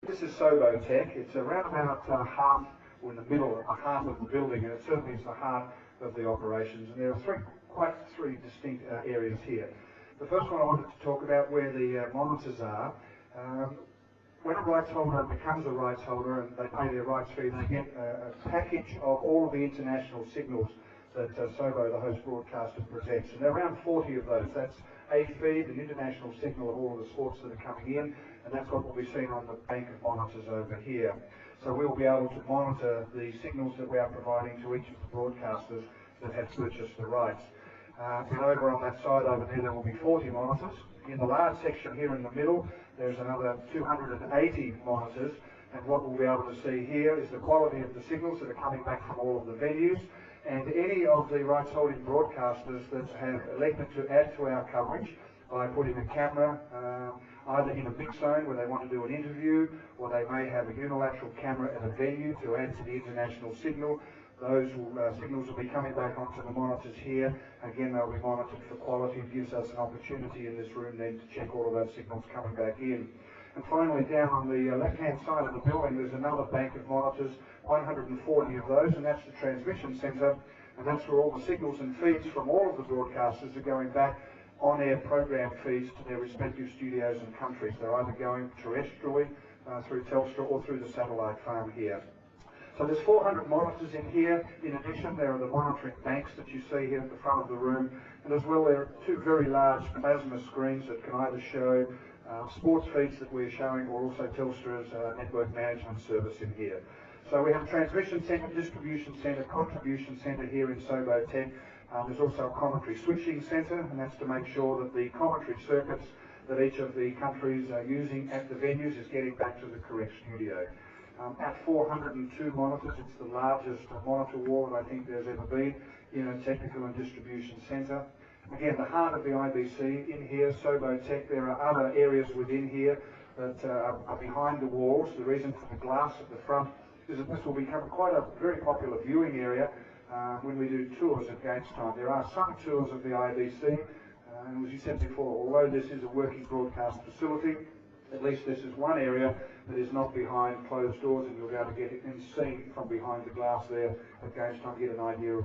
This is SOBOTECH. It's around about half, or in the middle, half of the building, and it certainly is the heart of the operations. And there are three distinct areas here. The first one I wanted to talk about where the monitors are. When a rights holder becomes a rights holder and they pay their rights fee, they get a package of all of the international signals that SOBO, the host broadcaster, presents. And there are around 40 of those. That's a feed, an international signal of all of the sports that are coming in, and that's what will be seen on the bank of monitors over here. So we'll be able to monitor the signals that we are providing to each of the broadcasters that have purchased the rights. And over on that side over there will be 40 monitors. In the large section here in the middle, there's another 280 monitors, and what we'll be able to see here is the quality of the signals that are coming back from all of the venues, and any of the rights holding broadcasters that have elected to add to our coverage by putting a camera either in a mix zone where they want to do an interview, or they may have a unilateral camera at a venue to add to the international signal. Those signals will be coming back onto the monitors here. Again, they'll be monitored for quality. It gives us an opportunity in this room then to check all of those signals coming back in. And finally, down on the left-hand side of the building, there's another bank of monitors, 140 of those, and that's the transmission centre, and that's where all the signals and feeds from all of the broadcasters are going back on-air program feeds to their respective studios and countries. They're either going terrestrially through Telstra or through the satellite farm here. So there's 400 monitors in here. In addition, there are the monitoring banks that you see here at the front of the room, and as well there are two very large plasma screens that can either show sports feeds that we're showing, or also Telstra's network management service in here. So we have a transmission centre, distribution centre, contribution centre here in SOBOTECH. There's also a commentary switching centre, and that's to make sure that the commentary circuits that each of the countries are using at the venues is getting back to the correct studio. At 402 monitors, it's the largest monitor wall that I think there's ever been in a technical and distribution centre. Again, the heart of the IBC in here, SOBOTECH. There are other areas within here that are behind the walls. The reason for the glass at the front is that this will become quite a very popular viewing area when we do tours at games time. There are some tours of the IBC, and as you said before, although this is a working broadcast facility, at least this is one area that is not behind closed doors, and you'll be able to get it and see from behind the glass there at games time, get an idea of